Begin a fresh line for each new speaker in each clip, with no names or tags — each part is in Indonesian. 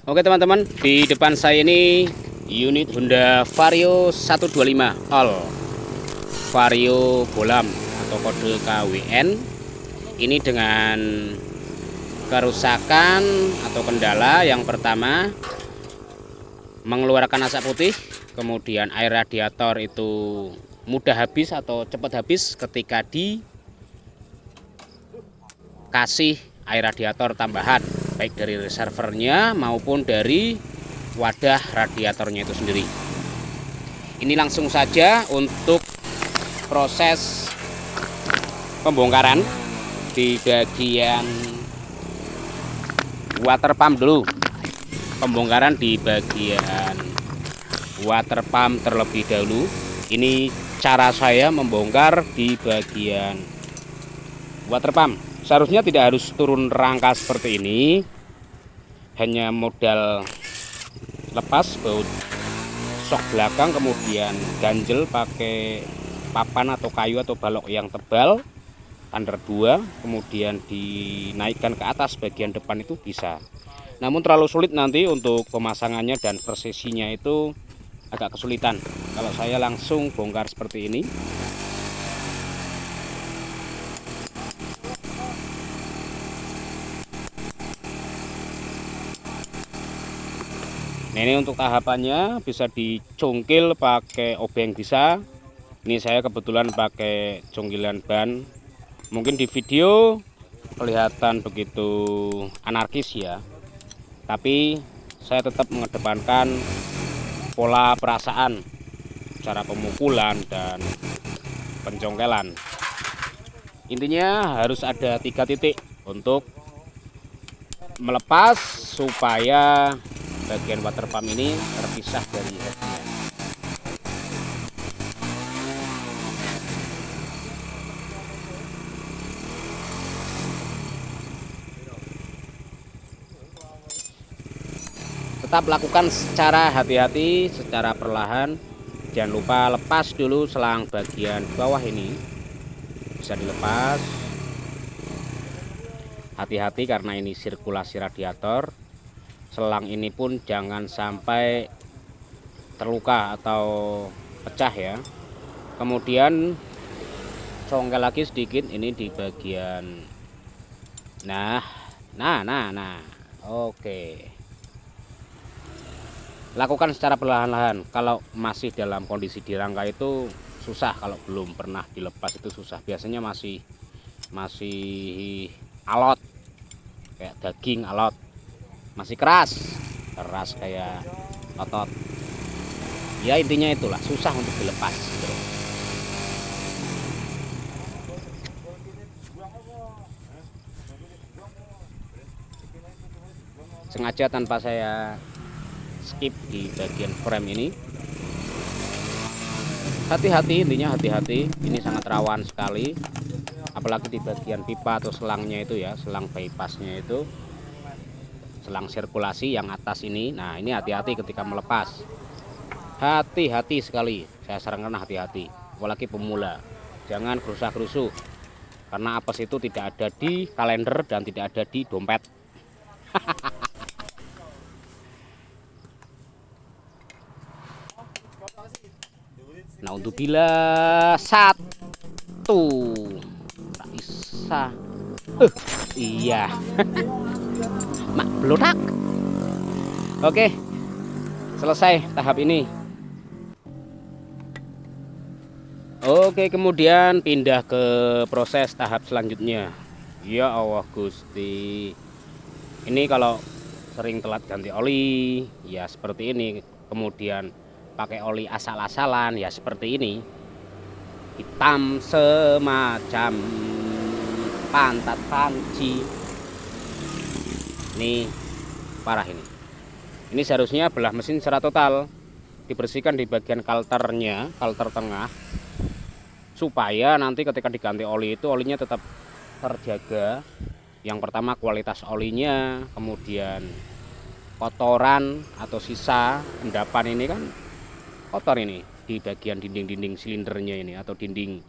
Oke teman-teman, di depan saya ini unit Honda Vario 125 All Vario Bolam atau kode KWN. Ini dengan kerusakan atau kendala yang pertama, mengeluarkan asap putih, kemudian air radiator itu mudah habis atau cepat habis ketika dikasih air radiator tambahan, baik dari reservernya maupun dari wadah radiatornya itu sendiri. Ini langsung saja untuk proses pembongkaran di bagian water pump dulu. Pembongkaran di bagian water pump terlebih dahulu. Ini cara saya membongkar di bagian water pump. Seharusnya tidak harus turun rangka seperti ini, hanya modal lepas baut sok belakang, kemudian ganjel pakai papan atau kayu atau balok yang tebal under 2, kemudian dinaikkan ke atas bagian depan itu bisa. Namun terlalu sulit nanti untuk pemasangannya dan presisinya itu agak kesulitan. Kalau saya langsung bongkar seperti ini. Nah, ini untuk tahapannya bisa dicungkil pakai obeng bisa. Ini saya kebetulan pakai cungkilan ban. Mungkin di video kelihatan begitu anarkis ya, tapi saya tetap mengedepankan pola perasaan, cara pemukulan dan pencongkelan. Intinya harus ada 3 titik untuk melepas supaya bagian water pump ini terpisah dari headnya. Tetap lakukan secara hati-hati, secara perlahan. Jangan lupa lepas dulu selang bagian bawah ini, bisa dilepas. Hati-hati karena ini sirkulasi radiator. Selang ini pun jangan sampai terluka atau pecah ya. Kemudian congkel lagi sedikit ini di bagian nah. Oke. Lakukan secara perlahan-lahan. Kalau masih dalam kondisi dirangka itu susah, kalau belum pernah dilepas itu susah. Biasanya masih alot, kayak daging alot, masih keras kayak otot ya. Intinya itulah, susah untuk dilepas gitu. Sengaja tanpa saya skip di bagian frame ini. Hati-hati, intinya hati-hati, ini sangat rawan sekali, apalagi di bagian pipa atau selangnya itu ya, selang bypassnya itu, selang sirkulasi yang atas ini. Nah, ini hati-hati ketika melepas, hati-hati sekali, saya sarankan hati-hati, apalagi pemula. Jangan gerusak-gerusuk, karena apes itu tidak ada di kalender dan tidak ada di dompet. Nah, untuk bila satu tak bisa, iya, mak beludak. Oke, selesai tahap ini. Oke, kemudian pindah ke proses tahap selanjutnya. Ya Allah Gusti, ini kalau sering telat ganti oli ya seperti ini, kemudian pakai oli asal-asalan ya seperti ini, hitam semacam pantat panci. Ini parah ini. Ini seharusnya belah mesin secara total dibersihkan di bagian kalternya, kalter tengah, supaya nanti ketika diganti oli itu olinya tetap terjaga. Yang pertama kualitas olinya, kemudian kotoran atau sisa endapan ini kan kotor ini di bagian dinding-dinding silindernya ini atau dinding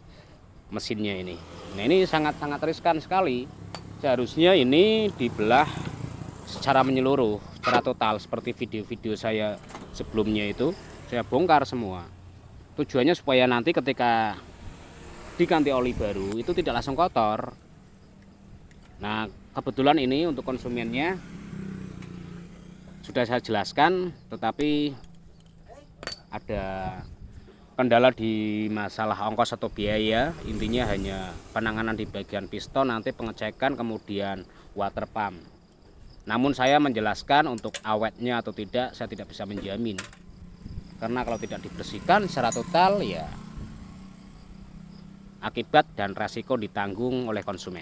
mesinnya ini. Nah, ini sangat-sangat riskan sekali. Seharusnya ini dibelah secara menyeluruh, secara total seperti video-video saya sebelumnya itu saya bongkar semua. Tujuannya supaya nanti ketika diganti oli baru itu tidak langsung kotor. Nah, kebetulan ini untuk konsumennya sudah saya jelaskan, tetapi ada kendala di masalah ongkos atau biaya. Intinya hanya penanganan di bagian piston, nanti pengecekan, kemudian water pump. Namun saya menjelaskan untuk awetnya atau tidak saya tidak bisa menjamin, karena kalau tidak dibersihkan secara total ya akibat dan resiko ditanggung oleh konsumen.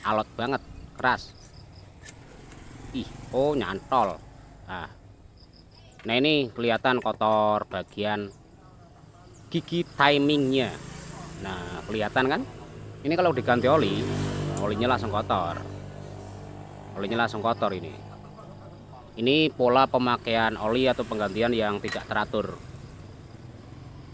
Alot banget, keras. Oh nyantol. Nah ini kelihatan kotor bagian gigi timingnya. Nah kelihatan kan? Ini kalau diganti oli, olinya langsung kotor. Olinya langsung kotor ini. Ini pola pemakaian oli atau penggantian yang tidak teratur.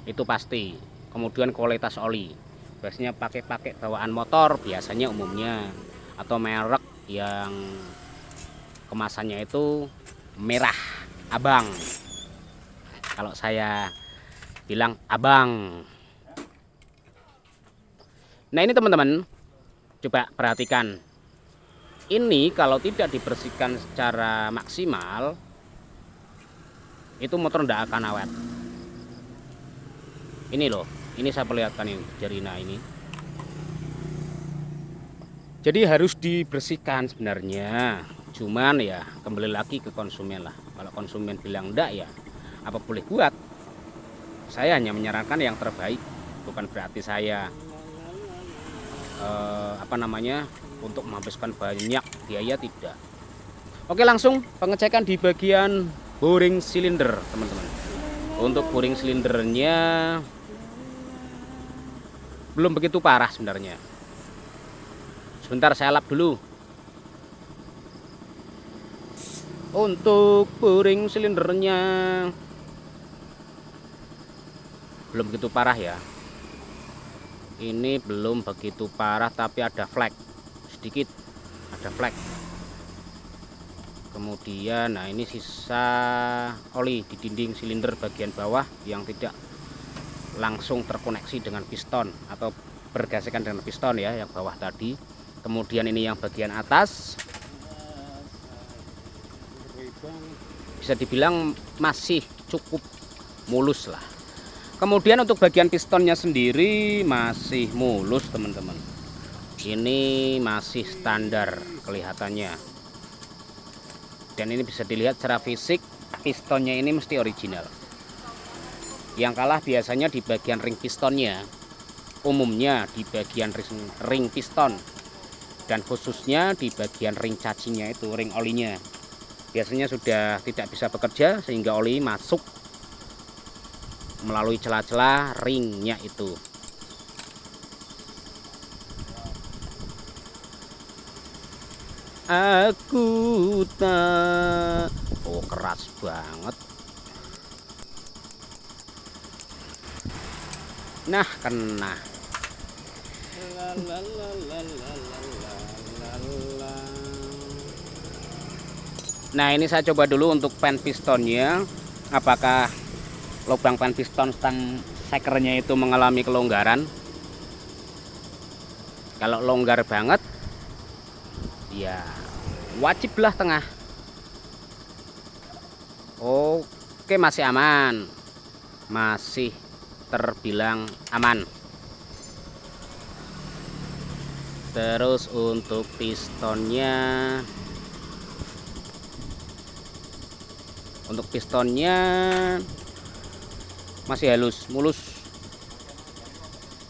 Itu pasti. Kemudian kualitas oli. Biasanya pakai bawaan motor biasanya umumnya, atau merek yang kemasannya itu merah abang. Kalau saya bilang abang. Nah ini teman-teman, coba perhatikan. Ini kalau tidak dibersihkan secara maksimal, itu motor tidak akan awet. Ini loh, ini saya perlihatkan ini jarina ini. Jadi harus dibersihkan sebenarnya. Cuman ya kembali lagi ke konsumen lah. Kalau konsumen bilang enggak ya apa boleh buat. Saya hanya menyarankan yang terbaik. Bukan berarti saya untuk menghabiskan banyak biaya, tidak. Oke, langsung pengecekan di bagian boring silinder teman-teman. Untuk boring silindernya belum begitu parah sebenarnya. Sebentar saya lap dulu. Untuk boring silindernya belum begitu parah ya. Ini belum begitu parah, tapi ada flek sedikit, ada flek. Kemudian nah ini sisa oli di dinding silinder bagian bawah yang tidak langsung terkoneksi dengan piston atau bergesekan dengan piston ya, yang bawah tadi. Kemudian ini yang bagian atas bisa dibilang masih cukup mulus lah. Kemudian untuk bagian pistonnya sendiri masih mulus teman-teman. Ini masih standar kelihatannya. Dan ini bisa dilihat secara fisik, pistonnya ini mesti original. Yang kalah biasanya di bagian ring pistonnya, umumnya di bagian ring piston, dan khususnya di bagian ring cacingnya itu, ring olinya. Biasanya sudah tidak bisa bekerja sehingga oli masuk melalui celah-celah ringnya itu. Aku tak, oh keras banget. Nah, kena. Nah, ini saya coba dulu untuk pen pistonnya, apakah lubang pen piston stang sekernya itu mengalami kelonggaran. Kalau longgar banget, ya wajiblah tengah. Oke, masih aman, masih terbilang aman. Terus untuk pistonnya, masih halus, mulus.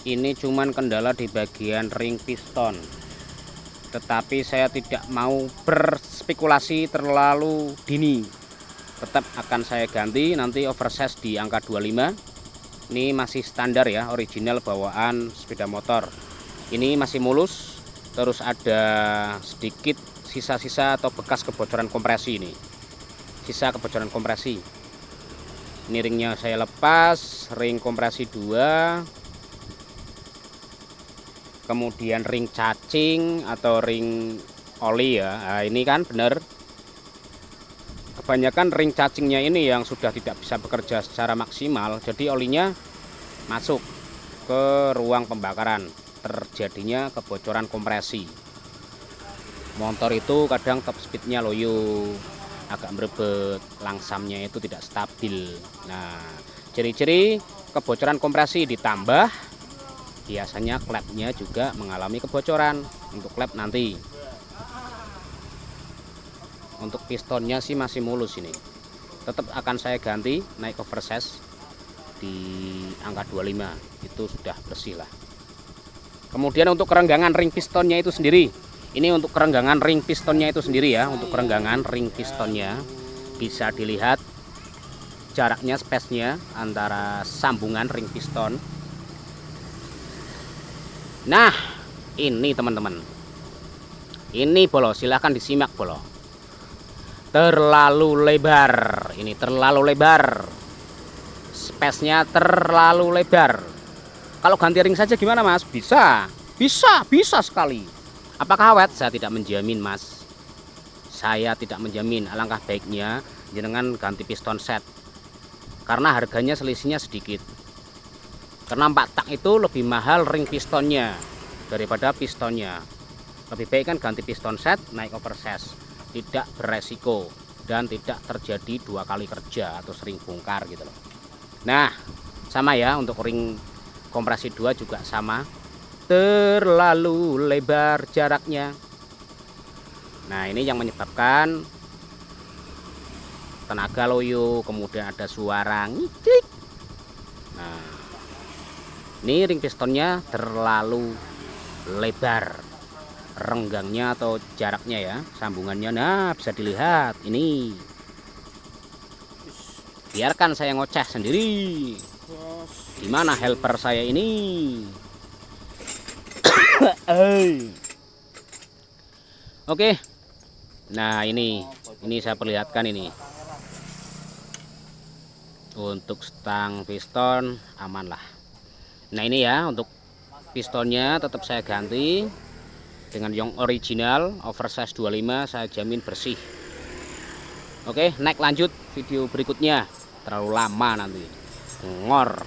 Ini cuman kendala di bagian ring piston, tetapi saya tidak mau berspekulasi terlalu dini. Tetap akan saya ganti nanti oversize di angka 25. Ini masih standar ya, original bawaan sepeda motor. Ini masih mulus. Terus ada sedikit sisa-sisa atau bekas kebocoran kompresi ini. Sisa kebocoran kompresi. Ini ringnya saya lepas, ring kompresi 2. Kemudian ring cacing atau ring oli ya. Nah, ini kan benar. Kebanyakan ring cacingnya ini yang sudah tidak bisa bekerja secara maksimal, jadi olinya masuk ke ruang pembakaran, terjadinya kebocoran kompresi. Motor itu kadang top speednya loyo, agak merebet, langsamnya itu tidak stabil. Nah, ciri-ciri kebocoran kompresi ditambah biasanya klepnya juga mengalami kebocoran. Untuk klep nanti, untuk pistonnya sih masih mulus ini. Tetap akan saya ganti naik oversize di angka 25. Itu sudah bersih lah. Kemudian untuk kerenggangan ring pistonnya itu sendiri. Ini untuk kerenggangan ring pistonnya itu sendiri ya. Untuk kerenggangan ring pistonnya bisa dilihat jaraknya, space-nya antara sambungan ring piston. Nah, ini teman-teman. Ini bolo, silahkan disimak bolo. Terlalu lebar, ini terlalu lebar, space-nya terlalu lebar. Kalau ganti ring saja gimana mas? Bisa sekali. Apakah awet? Saya tidak menjamin mas, saya tidak menjamin. Alangkah baiknya jenengan ganti piston set, karena harganya selisihnya sedikit. Karena 4 tak itu lebih mahal ring pistonnya daripada pistonnya. Lebih baik kan ganti piston set, naik oversize, tidak beresiko dan tidak terjadi 2 kali kerja atau sering bongkar gitu loh. Nah, sama ya untuk ring kompresi 2 juga sama, terlalu lebar jaraknya. Nah, ini yang menyebabkan tenaga loyo, kemudian ada suara ngiklik. Nah, ini ring pistonnya terlalu lebar, renggangnya atau jaraknya ya, sambungannya. Nah, bisa dilihat ini. Biarkan saya ngoceh sendiri. Di mana helper saya ini? Oke. Nah, ini saya perlihatkan ini. Untuk stang piston aman lah. Nah, ini ya untuk pistonnya tetap saya ganti dengan yang original oversize 25, saya jamin bersih. Oke, next lanjut video berikutnya. Terlalu lama nanti ngor.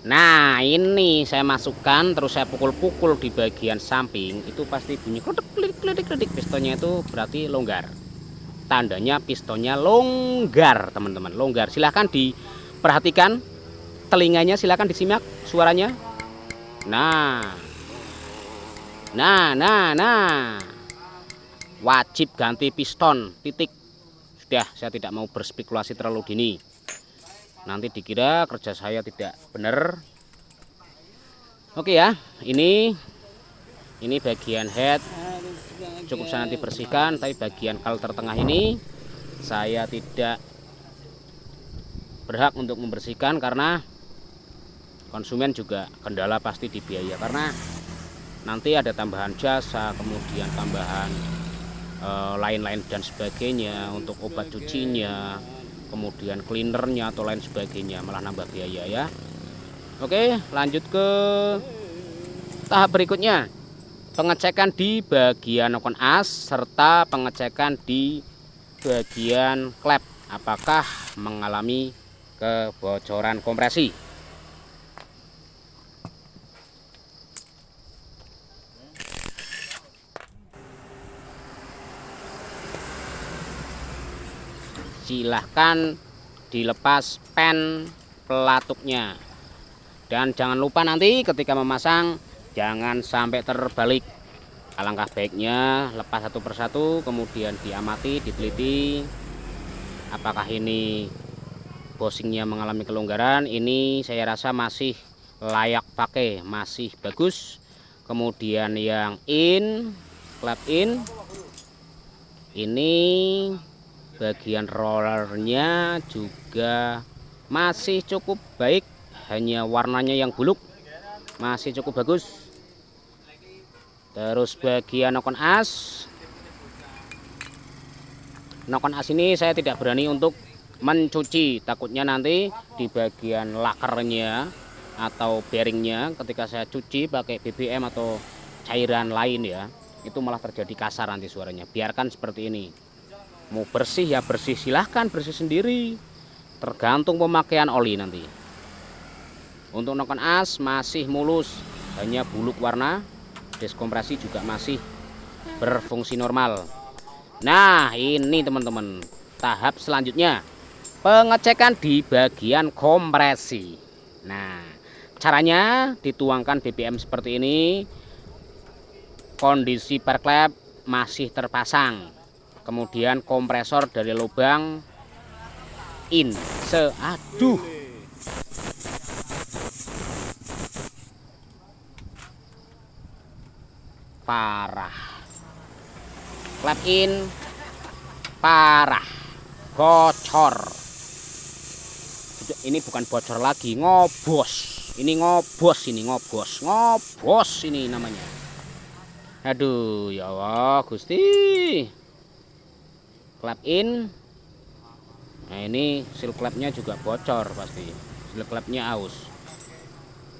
Nah, ini saya masukkan terus saya pukul-pukul di bagian samping, itu pasti bunyi kledik-kledik. Pistonnya itu berarti longgar. Tandanya pistonnya longgar, teman-teman, longgar. Silahkan diperhatikan telinganya, silahkan disimak suaranya. Nah. wajib ganti piston, titik. Sudah, saya tidak mau berspekulasi terlalu dini, nanti dikira kerja saya tidak benar. Oke ya, ini bagian head cukup saya nanti bersihkan, tapi bagian kalter tengah ini saya tidak berhak untuk membersihkan karena konsumen juga kendala pasti di biaya, karena nanti ada tambahan jasa, kemudian tambahan lain-lain dan sebagainya untuk obat cucinya, kemudian cleanernya atau lain sebagainya, malah nambah biaya ya. Oke, lanjut ke tahap berikutnya, pengecekan di bagian knokon as serta pengecekan di bagian klep apakah mengalami kebocoran kompresi. Silahkan dilepas pen pelatuknya, dan jangan lupa nanti ketika memasang jangan sampai terbalik. Alangkah baiknya lepas satu persatu, kemudian diamati, diteliti apakah ini bosingnya mengalami kelonggaran. Ini saya rasa masih layak pakai, masih bagus. Kemudian yang klep in ini bagian rollernya juga masih cukup baik, hanya warnanya yang buluk, masih cukup bagus. Terus bagian knokon as ini saya tidak berani untuk mencuci, takutnya nanti di bagian lakernya atau bearingnya ketika saya cuci pakai BBM atau cairan lain ya, itu malah terjadi kasar nanti suaranya. Biarkan seperti ini. Mau bersih ya bersih, silahkan bersih sendiri, tergantung pemakaian oli nanti. Untuk knokon as masih mulus, hanya buluk warna, deskompresi juga masih berfungsi normal. Nah ini teman-teman, tahap selanjutnya pengecekan di bagian kompresi. Nah caranya dituangkan BBM seperti ini, kondisi perklep masih terpasang, kemudian kompresor dari lubang in aduh, parah, klep in parah, bocor. Ini bukan bocor lagi, ngobos. Ini ngobos, ini namanya. Aduh ya Allah Gusti. Klep in. Nah ini seal klepnya juga bocor pasti, seal klepnya aus.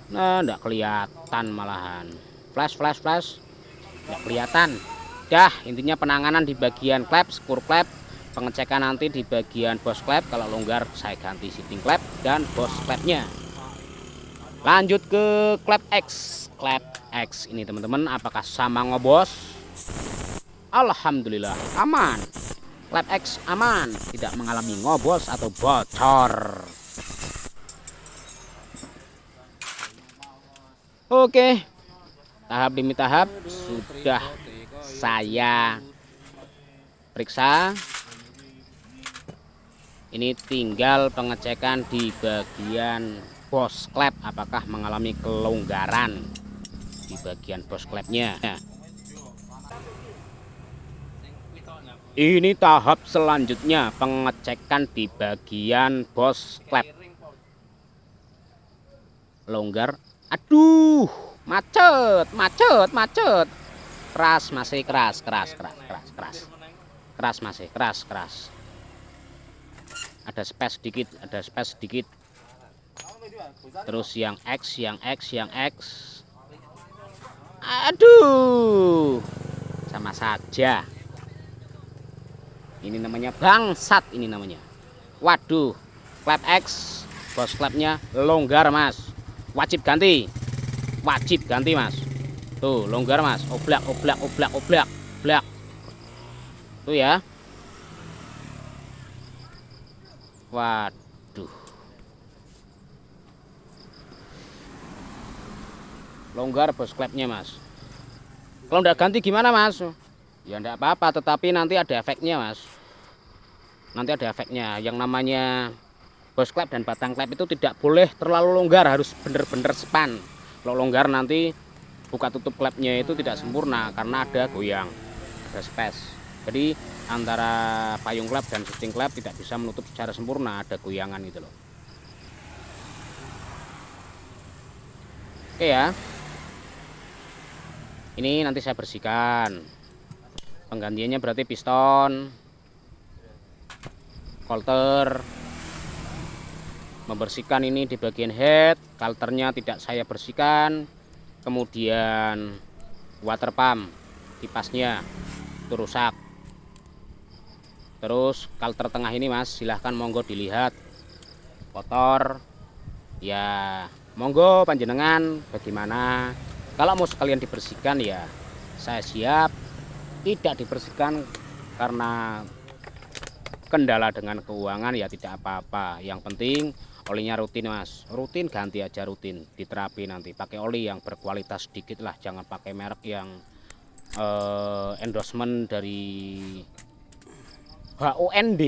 Nah enggak kelihatan malahan, flash enggak kelihatan. Dah intinya penanganan di bagian klep, skur klep, pengecekan nanti di bagian bos klep. Kalau longgar saya ganti seating klep dan bos klepnya. Lanjut ke klep X ini teman-teman, apakah sama ngobos? Alhamdulillah aman. Klep X aman, tidak mengalami ngobos atau bocor. Oke, tahap demi tahap sudah saya periksa. Ini tinggal pengecekan di bagian bos klep apakah mengalami kelonggaran di bagian bos klepnya. Ini tahap selanjutnya, pengecekan di bagian bos klep. Longgar, aduh, macet. Keras masih, keras masih, keras. Ada space sedikit. Terus yang X. Aduh, sama saja. Ini namanya bangsat, ini namanya. Waduh, klep X, bos klepnya longgar mas. Wajib ganti mas. Tuh longgar mas, oblak. Tuh ya. Waduh, longgar bos klepnya mas. Kalau nggak ganti gimana mas? Ya enggak apa-apa, tetapi nanti ada efeknya Mas. Nanti ada efeknya. Yang namanya bos klep dan batang klep itu tidak boleh terlalu longgar, harus bener-bener span. Kalau longgar nanti buka tutup klepnya itu tidak sempurna karena ada goyang, ada space. Jadi antara payung klep dan shifting klep tidak bisa menutup secara sempurna, ada goyangan gitu loh. Oke ya. Ini nanti saya bersihkan. Penggantiannya berarti piston, coulter. Membersihkan ini di bagian head, coulternya tidak saya bersihkan. Kemudian water pump, kipasnya itu rusak. Terus coulter tengah ini Mas, silahkan monggo dilihat kotor. Ya monggo panjenengan bagaimana. Kalau mau sekalian dibersihkan ya saya siap. Tidak dibersihkan karena kendala dengan keuangan ya tidak apa-apa. Yang penting olinya rutin Mas, rutin ganti aja, rutin diterapi. Nanti pakai oli yang berkualitas sedikit lah, jangan pakai merek yang endorsement dari HOND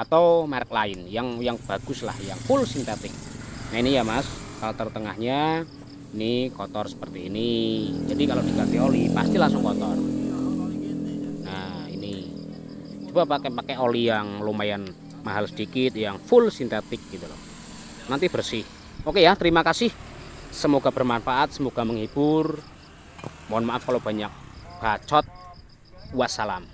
atau merek lain yang bagus lah, yang full sintetik. Nah ini ya Mas, filter tengahnya ini kotor seperti ini, jadi kalau diganti oli pasti langsung kotor. Nah ini coba pakai oli yang lumayan mahal sedikit, yang full sintetik gitu loh, nanti bersih. Oke ya, terima kasih, semoga bermanfaat, semoga menghibur. Mohon maaf kalau banyak bacot. Wassalam.